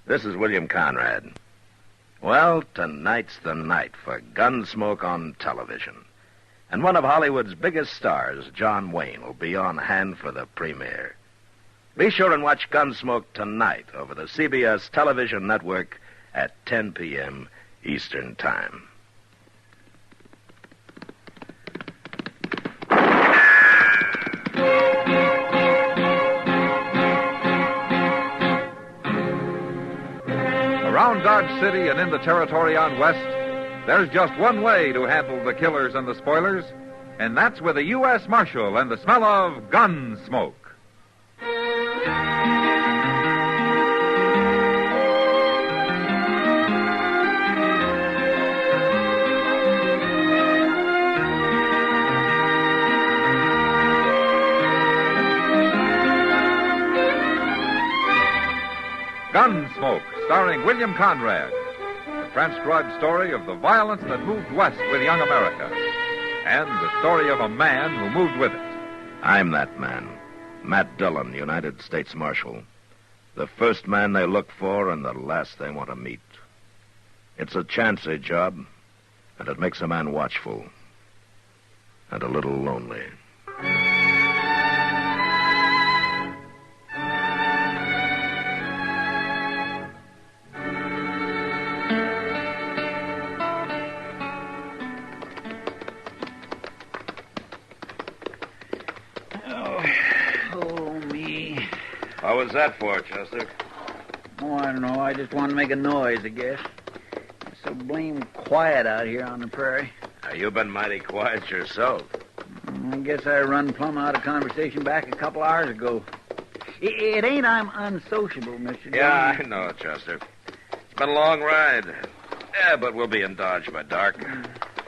This is William Conrad. Well, tonight's the night for Gunsmoke on television. And one of Hollywood's biggest stars, John Wayne, will be on hand for the premiere. Be sure and watch Gunsmoke tonight over the CBS television network at 10 p.m. Eastern Time. Around Dodge City and in the territory on West, there's just one way to handle the killers and the spoilers, and that's with a U.S. Marshal and the smell of Gunsmoke. Gunsmoke, starring William Conrad. The transcribed story of the violence that moved west with young America. And the story of a man who moved with it. I'm that man. Matt Dillon, United States Marshal. The first man they look for and the last they want to meet. It's a chancy job, and it makes a man watchful. And a little lonely. What was that for, Chester? Oh, I don't know. I just wanted to make a noise, I guess. It's so blame quiet out here on the prairie. You've been mighty quiet yourself. I guess I run plumb out of conversation back a couple hours ago. It ain't I'm unsociable, Mr. Dillon. Yeah, I know, Chester. It's been a long ride. Yeah, but we'll be in Dodge by dark.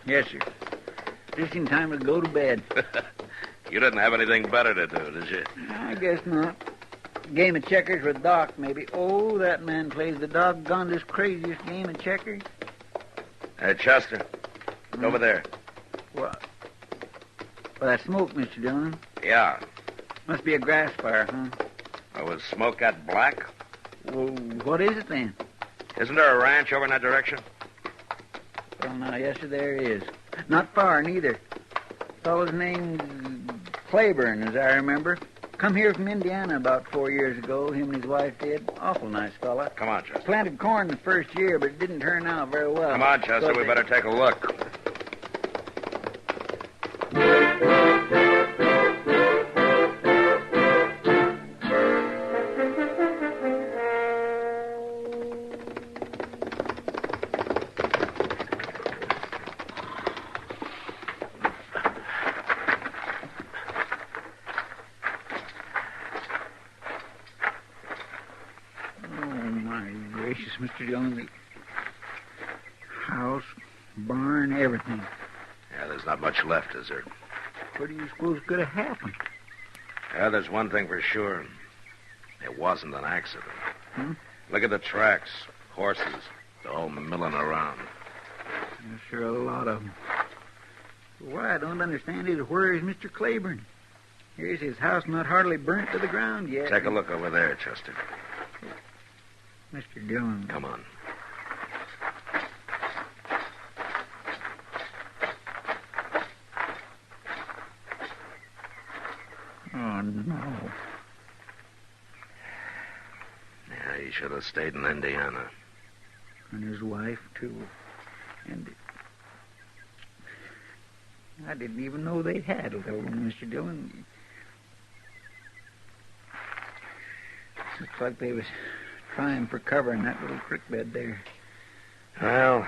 Yes, sir. Just in time to go to bed. You didn't have anything better to do, did you? I guess not. Game of checkers with Doc, maybe. Oh, that man plays the doggonedest, craziest game of checkers. Hey, Chester. Over there. What? Well, that smoke, Mr. Dillon. Yeah. Must be a grass fire, huh? Oh, was smoke that black? Well, what is it then? Isn't there a ranch over in that direction? Well, now, yes, sir, there is. Not far, neither. Fellow's named Claiborne, as I remember. Come here from Indiana about 4 years ago, him and his wife did. Awful nice fella. Come on, Chester. Planted corn the first year, but it didn't turn out very well. Come on, Chester, we better take a look. Mr. Dillon, the house, barn, everything. Yeah, there's not much left, is there? What do you suppose could have happened? Yeah, there's one thing for sure. It wasn't an accident. Hmm? Look at the tracks. Horses. They're all milling around. There's sure a lot of them. What I don't understand is where is Mr. Claiborne? Here's his house not hardly burnt to the ground yet. Take a look over there, Chester. Mr. Dillon. Come on. Oh, no. Yeah, he should have stayed in Indiana. And his wife, too. And I didn't even know they had a little one, Mr. Dillon. Looks like they was trying for cover in that little creek bed there. Well,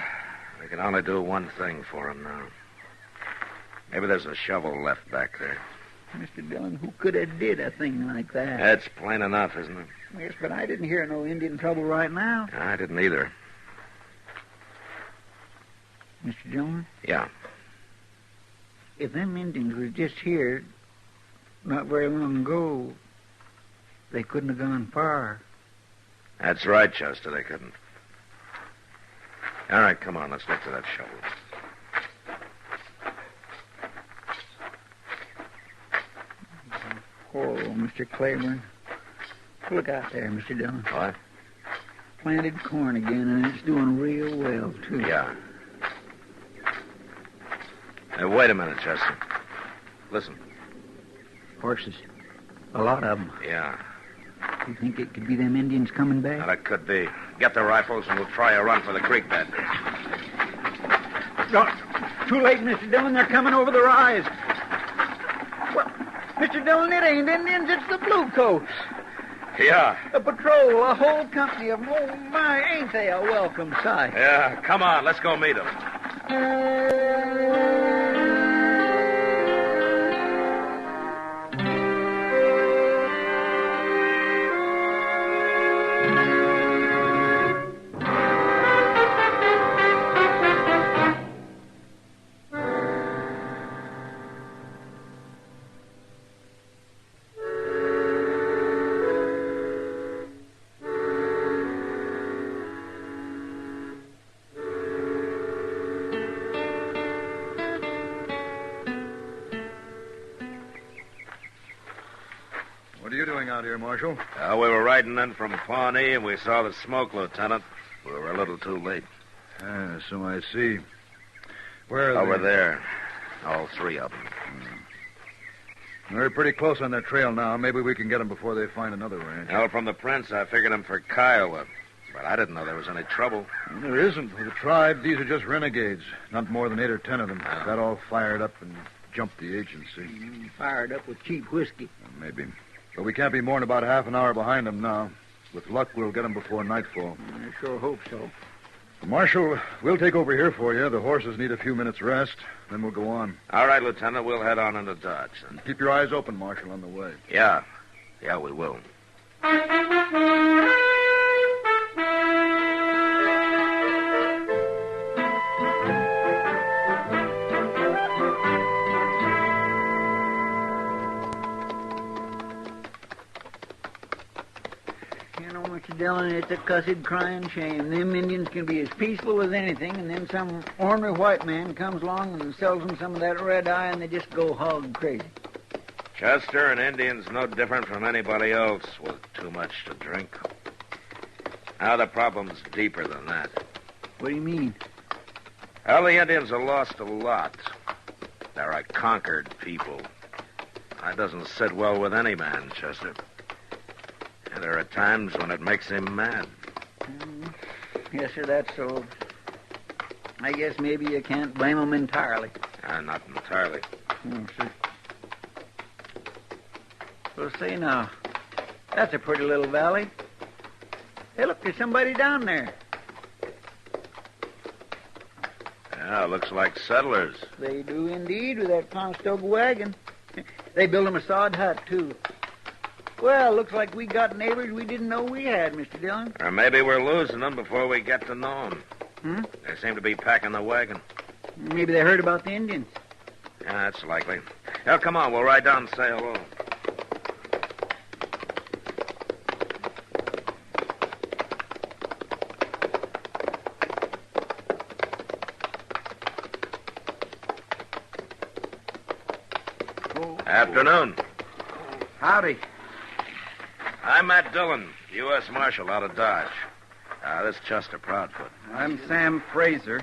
we can only do one thing for him now. Maybe there's a shovel left back there. Mr. Dillon, who could have did a thing like that? That's plain enough, isn't it? Yes, but I didn't hear no Indian trouble right now. I didn't either. Mr. Dillon? Yeah. If them Indians was just here not very long ago, they couldn't have gone far. That's right, Chester. They couldn't. All right, come on. Let's look for that shovel. Oh, Mr. Claiborne. Look out there, Mr. Dillon. What? planted corn again, and it's doing real well, too. Yeah. Hey, wait a minute, Chester. Listen. Horses. A lot of them. Yeah. You think it could be them Indians coming back? Well, it could be. Get the rifles and we'll try a run for the creek bed. No, too late, Mr. Dillon. They're coming over the rise. Well, Mr. Dillon, it ain't Indians. It's the Bluecoats. Yeah. A patrol, a whole company of them. Oh, my, ain't they a welcome sight? Yeah, come on. Let's go meet them. What are you doing out here, Marshal? We were riding in from Pawnee, and we saw the smoke, Lieutenant. We were a little too late. So I see. Where are Over they? there. All three of them. They're pretty close on their trail now. Maybe we can get them before they find another ranch. Well, from the prints, I figured them for Kiowa. But I didn't know there was any trouble. There isn't. With the tribe, these are just renegades. Not more than 8 or 10 of them. Got all fired up and jumped the agency. Fired up with cheap whiskey. Maybe. But we can't be more than about half an hour behind them now. With luck, we'll get them before nightfall. I sure hope so. Marshal, we'll take over here for you. The horses need a few minutes' rest. Then we'll go on. All right, Lieutenant. We'll head on into Dodge. And keep your eyes open, Marshal, on the way. Yeah. Yeah, we will. Mr. Dillon, it's a cussed crying shame. Them Indians can be as peaceful as anything, and then some ornery white man comes along and sells them some of that red eye, and they just go hog crazy. Chester, an Indian's no different from anybody else with too much to drink. Now, the problem's deeper than that. What do you mean? Well, the Indians have lost a lot. They're a conquered people. That doesn't sit well with any man, Chester. And there are times when it makes him mad. Yes, sir, that's so. I guess maybe you can't blame them entirely. Not entirely. Sir. Well, say now, that's a pretty little valley. Hey, look, there's somebody down there. Yeah, looks like settlers. They do indeed, with that Conestoga wagon. They built them a sod hut, too. Well, looks like we got neighbors we didn't know we had, Mr. Dillon. Or maybe we're losing them before we get to know them. They seem to be packing the wagon. Maybe they heard about the Indians. Yeah, that's likely. Well, come on, we'll ride down and say hello. Afternoon. Howdy. I'm Matt Dillon, U.S. Marshal out of Dodge. This is Chester Proudfoot. I'm Sam Fraser.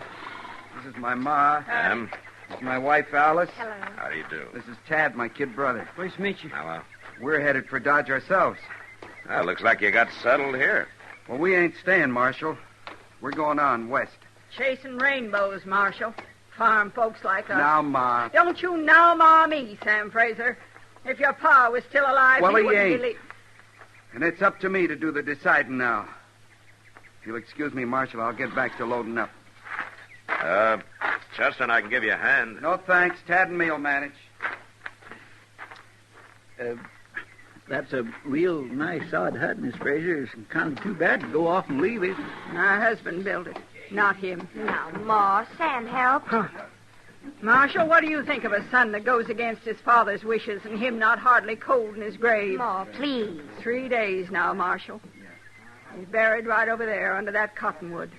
This is my ma. Sam. This is my wife, Alice. Hello. How do you do? This is Tad, my kid brother. Nice to meet you. Hello. We're headed for Dodge ourselves. Well, looks like you got settled here. Well, we ain't staying, Marshal. We're going on west. Chasing rainbows, Marshal. Farm folks like us. Now, Ma. Don't you now ma me, Sam Fraser. If your pa was still alive, Well, he wouldn't ain't. believe... And it's up to me to do the deciding now. If you'll excuse me, Marshal, I'll get back to loading up. Chester and I can give you a hand. No thanks. Tad and me'll manage. That's a real nice sod hut, Miss Fraser. It's kind of too bad to go off and leave it. My husband built it, not him. Now, Ma, Sam, help. Marshal, what do you think of a son that goes against his father's wishes and him not hardly cold in his grave? Ma, please. 3 days now, Marshal. He's buried right over there under that cottonwood.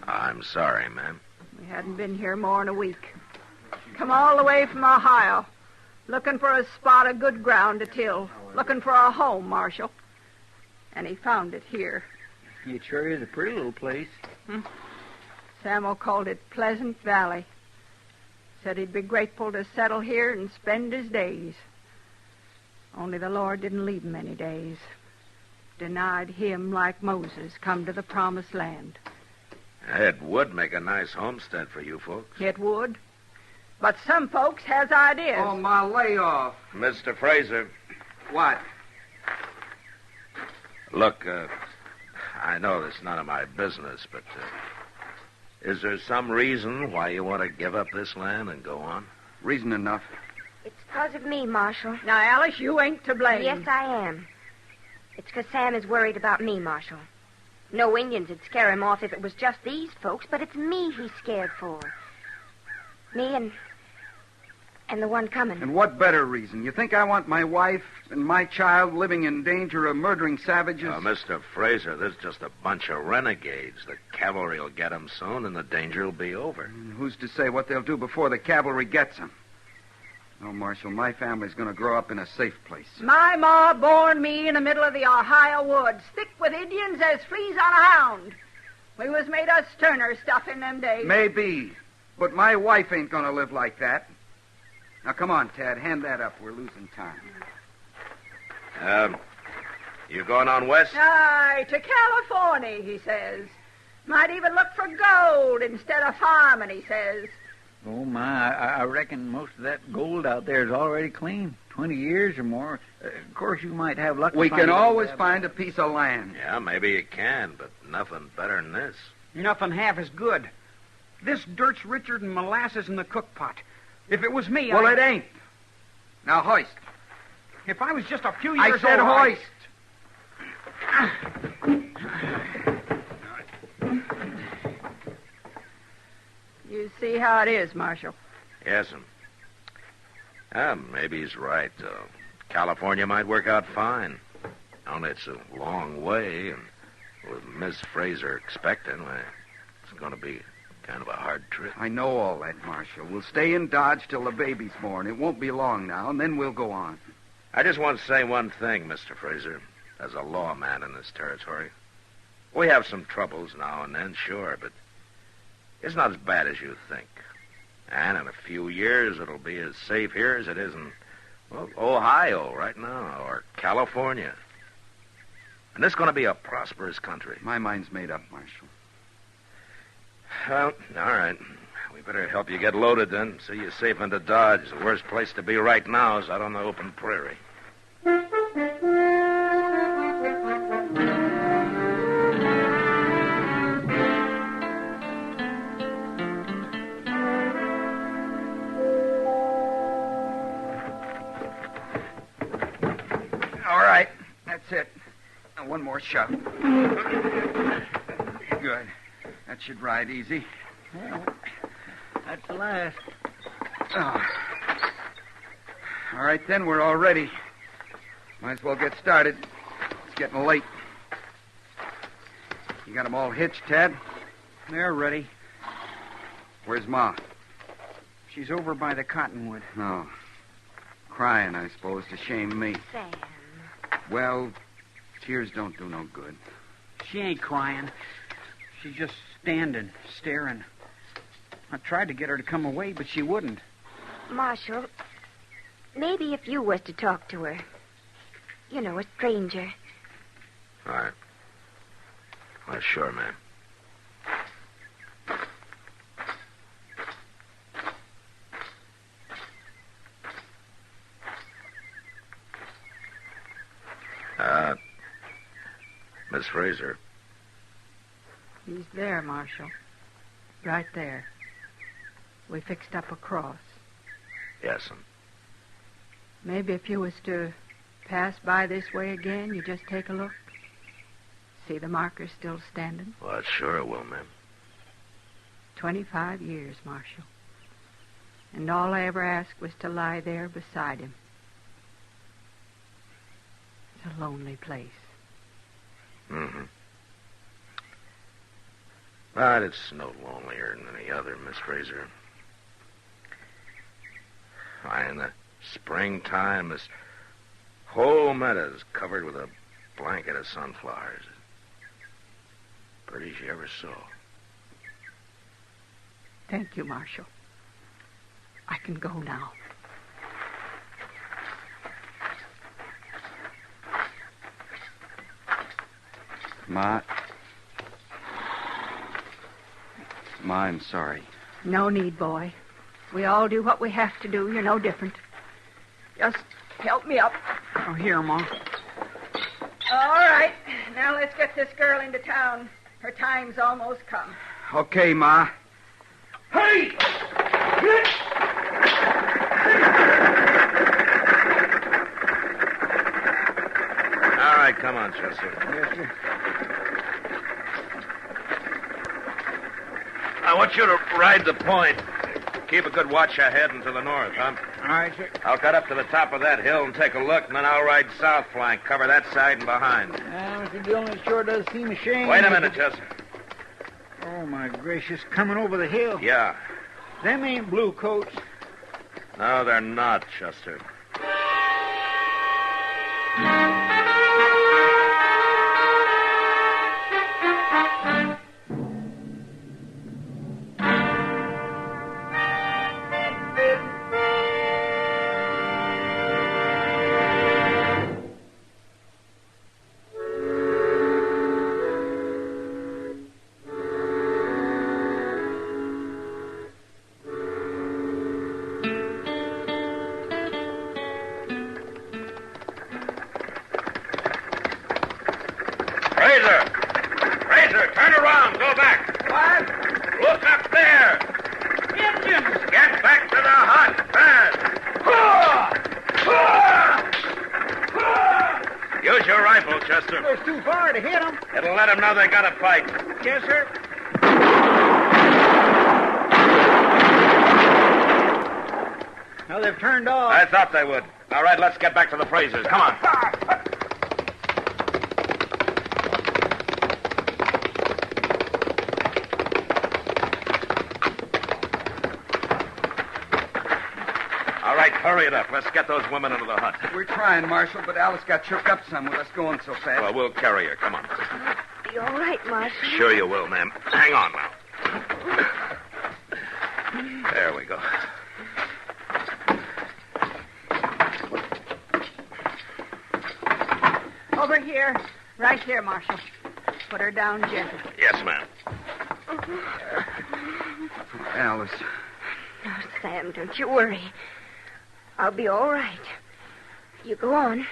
I'm sorry, ma'am. We hadn't been here more than a week. Come all the way from Ohio, looking for a spot of good ground to till, looking for a home, Marshal. And he found it here. It sure is a pretty little place. Samuel called it Pleasant Valley. Said he'd be grateful to settle here and spend his days. Only the Lord didn't leave him any days. Denied him, like Moses, come to the promised land. It would make a nice homestead for you folks. It would. But some folks has ideas. Oh, my layoff. Mr. Fraser. What? Look, I know this is none of my business, but is there some reason why you want to give up this land and go on? Reason enough. It's because of me, Marshal. Now, Alice, you ain't to blame. Yes, I am. It's because Sam is worried about me, Marshal. No Indians would scare him off if it was just these folks, but it's me he's scared for. Me and the one coming. And what better reason? You think I want my wife and my child living in danger of murdering savages? Mr. Fraser, this is just a bunch of renegades. The cavalry will get them soon, and the danger will be over. And who's to say what they'll do before the cavalry gets them? No, Marshal, my family's going to grow up in a safe place. My ma born me in the middle of the Ohio woods, thick with Indians as fleas on a hound. We was made us Turner stuff in them days. Maybe, but my wife ain't going to live like that. Now, come on, Tad, hand that up. We're losing time. You going on west? Aye, to California, he says. Might even look for gold instead of farming, he says. Oh, my, I reckon most of that gold out there is already clean. 20 years or more. Of course, you might have luck. We can always find a piece of land. Yeah, maybe you can, but nothing better than this. Nothing half as good. This dirt's richer than molasses in the cook pot. If it was me, Well, it ain't. Now, hoist. If I was just a few years I said old... hoist. You see how it is, Marshal. Yes'm. Maybe he's right. California might work out fine. Only it's a long way, and with Miss Fraser expecting, why, it's going to be kind of a hard trip. I know all that, Marshal. We'll stay in Dodge till the baby's born. It won't be long now, and then we'll go on. I just want to say one thing, Mr. Fraser. As a lawman in this territory, we have some troubles now and then, sure, but it's not as bad as you think. And in a few years, it'll be as safe here as it is in, well, Ohio right now, or California. And it's going to be a prosperous country. My mind's made up, Marshal. Well, all right. We better help you get loaded then. See you safe into Dodge. The worst place to be right now is out on the open prairie. All right. That's it. Now, one more shove. Good. That should ride easy. Well, that's the last. Oh. All right, then. We're all ready. Might as well get started. It's getting late. You got them all hitched, Ted? They're ready. Where's Ma? She's over by the cottonwood. Oh. Crying, I suppose, to shame me. Sam. Well, tears don't do no good. She ain't crying. She's just standing, staring. I tried to get her to come away, but she wouldn't. Marshal, maybe if you was to talk to her. You know, a stranger. All right. Well, sure, ma'am. Miss Fraser. He's there, Marshal. Right there. We fixed up a cross. Yes'm. Maybe if you was to pass by this way again, you just take a look. See the marker still standing? Well, sure it will, ma'am. 25 years, Marshal. And all I ever asked was to lie there beside him. It's a lonely place. Mm-hmm. But it's no lonelier than any other, Miss Fraser. Why, in the springtime, this whole meadow is covered with a blanket of sunflowers. pretty she ever saw. Thank you, Marshal. I can go now. Ma, I'm sorry. No need, boy. We all do what we have to do. You're no different. Just help me up. Oh, here, Ma. All right. Now let's get this girl into town. Her time's almost come. Okay, Ma. Hey! All right, come on, Chester. Yes, sir. I want you to ride the point. Keep a good watch ahead and to the north, huh? All right, sir. I'll cut up to the top of that hill and take a look, and then I'll ride south flank, cover that side and behind. Mr. Dillon, it sure does seem a shame. Wait a minute, Chester. Oh, my gracious, coming over the hill. Yeah. Them ain't blue coats. No, they're not, Chester. Razor, turn around. Go back. What? Look up there. Indians! Get back to the hut. Fast. Use your rifle, Chester. It's too far to hit them. It'll let them know they got to fight. Yes, sir. Now they've turned off. I thought they would. All right, let's get back to the Frasers. Come on. All right, hurry it up. Let's get those women into the hut. We're trying, Marshal, but Alice got shook up some with us going so fast. Well, we'll carry her. Come on. Be all right, Marshal. Sure you will, ma'am. Hang on now. There we go. Over here. Right here, Marshal. Put her down gentle. Yes, ma'am. Alice. Oh, Sam, don't you worry. I'll be all right. You go on.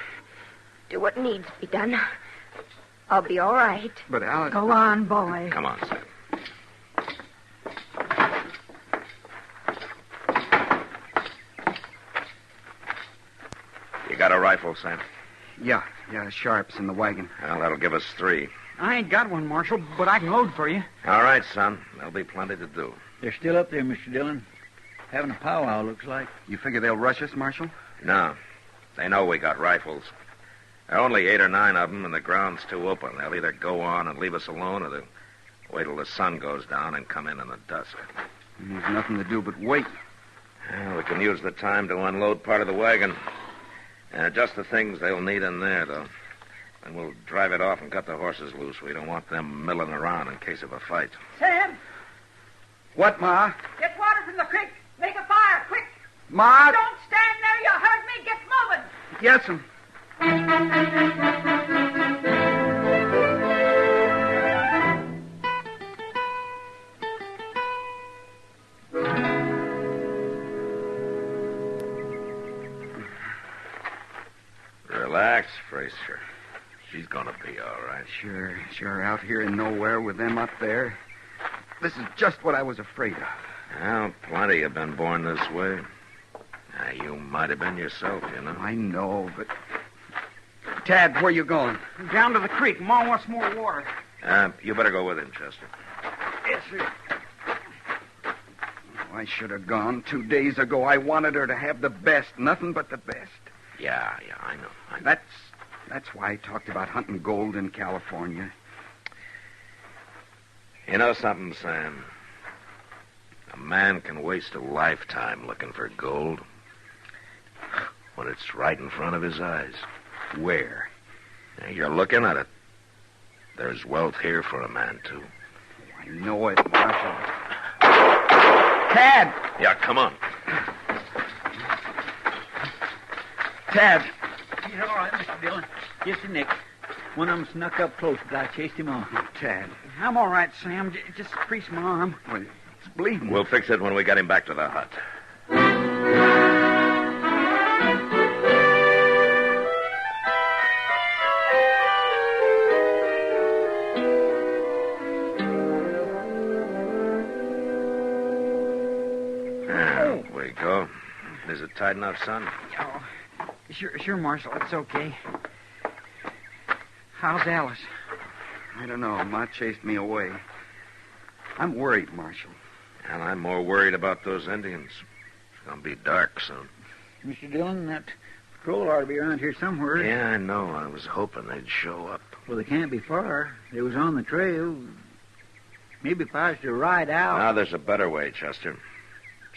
Do what needs to be done. I'll be all right. But Alice... Go on, boy. Come on, Sam. You got a rifle, Sam? Yeah, Sharp's in the wagon. Well, that'll give us 3. I ain't got one, Marshal, but I can load for you. All right, son. There'll be plenty to do. They're still up there, Mr. Dillon. Having a powwow, looks like. You figure they'll rush us, Marshal? No. They know we got rifles. There are only 8 or 9 of them, and the ground's too open. They'll either go on and leave us alone, or they'll wait till the sun goes down and come in the dusk. And there's nothing to do but wait. Well, we can use the time to unload part of the wagon. Just the things they'll need in there, though. And we'll drive it off and cut the horses loose. We don't want them milling around in case of a fight. Sam, What, Ma? get water from the creek. Make a fire, quick. Ma? Don't stand there. You heard me. Get moving. Yes'm. Relax, Fraser. She's gonna be all right. Sure, out here in nowhere with them up there. This is just what I was afraid of. Well, plenty have been born this way. You might have been yourself, you know. I know, but... Tad, where you going? Down to the creek. Ma wants more water. You better go with him, Chester. Yes, sir. I should have gone 2 days ago. I wanted her to have the best, nothing but the best. Yeah, I know. That's why I talked about hunting gold in California. You know something, Sam? A man can waste a lifetime looking for gold when it's right in front of his eyes. Where? You're looking at it. There's wealth here for a man, too. I know it, Marshal. Tad! Yeah, come on. Tad! You're all right, Mr. Dillon. Just a nick. One of them snuck up close, but I chased him off. Tad. I'm all right, Sam. Just crease my arm. Well, it's bleeding. We'll fix it when we get him back to the hut. There we go. Is it tight enough, son? Oh, sure, Marshal. It's okay. How's Alice? I don't know. Ma chased me away. I'm worried, Marshal. And I'm more worried about those Indians. It's going to be dark soon. Mr. Dillon, that patrol ought to be around here somewhere. Yeah, I know. I was hoping they'd show up. Well, they can't be far. They was on the trail. Maybe if I was to ride out... Now, there's a better way, Chester.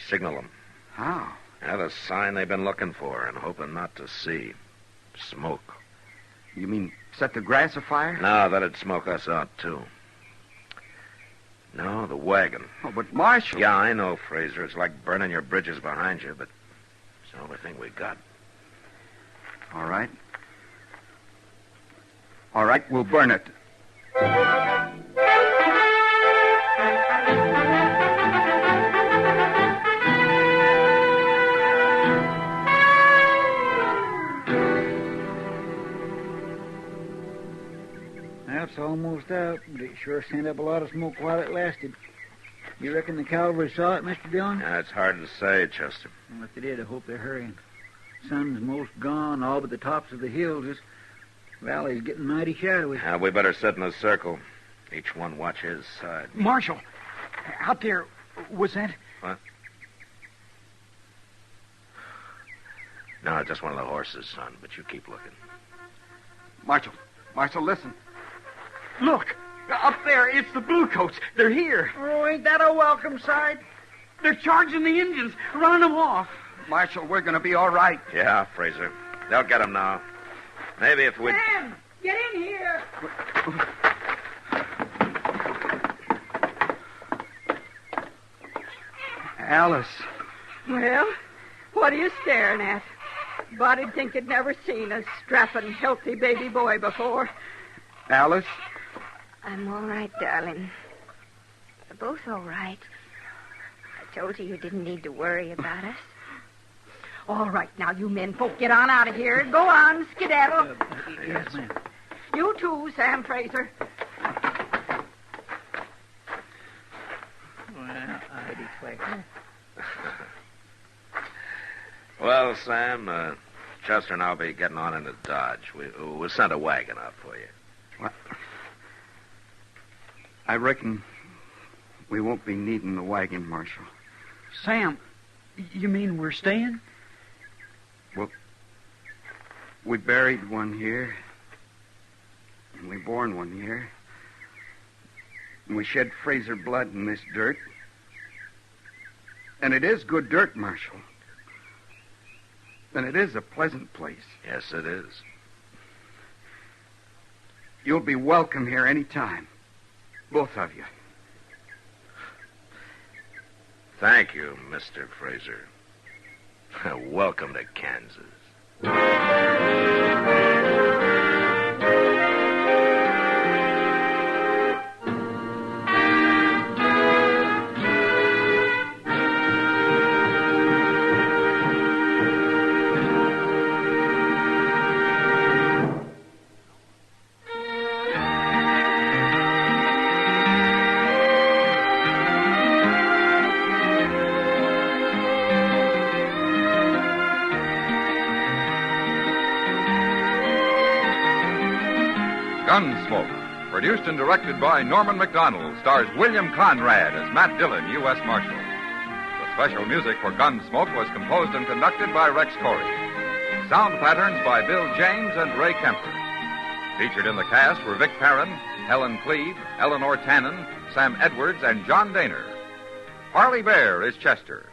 Signal them. How? Yeah, the sign they've been looking for and hoping not to see. Smoke. You mean set the grass afire? No, that'd smoke us out, too. No, the wagon. Oh, but Marshal... Yeah, I know, Fraser. It's like burning your bridges behind you, but it's the only thing we got. All right. All right, we'll burn it. That's almost out, but it sure sent up a lot of smoke while it lasted. You reckon the cavalry saw it, Mr. Dillon? Yeah, it's hard to say, Chester. Well, if they did, I hope they're hurrying. Sun's most gone, all but the tops of the hills. This valley's getting mighty shadowy. We better sit in a circle. Each one watch his side. Marshal, out there, was that... What? No, just one of the horses, son, but you keep looking. Marshal, listen. Look, up there, it's the Bluecoats. They're here. Oh, ain't that a welcome sight? They're charging the Indians, running them off. Marshal, we're going to be all right. Yeah, Fraser. They'll get him now. Maybe if we... Sam, get in here. Alice. Well, what are you staring at? Body'd think you'd never seen a strapping, healthy baby boy before. Alice? I'm all right, darling. We're both all right. I told you didn't need to worry about us. All right, now, you men folk, get on out of here. Go on, skedaddle. Yes, ma'am. You too, Sam Fraser. Well, I declare. Well, Sam, Chester and I'll be getting on into Dodge. We'll send a wagon out for you. What? I reckon we won't be needing the wagon, Marshal. Sam, you mean we're staying? Well, we buried one here, and we born one here, and we shed Fraser blood in this dirt. And it is good dirt, Marshal. And it is a pleasant place. Yes, it is. You'll be welcome here any time. Both of you. Thank you, Mr. Fraser. Welcome to Kansas. Gunsmoke, produced and directed by Norman McDonald, stars William Conrad as Matt Dillon, U.S. Marshal. The special music for Gunsmoke was composed and conducted by Rex Corey. Sound patterns by Bill James and Ray Kemper. Featured in the cast were Vic Perrin, Helen Cleve, Eleanor Tannen, Sam Edwards, and John Daner. Harley Bear is Chester.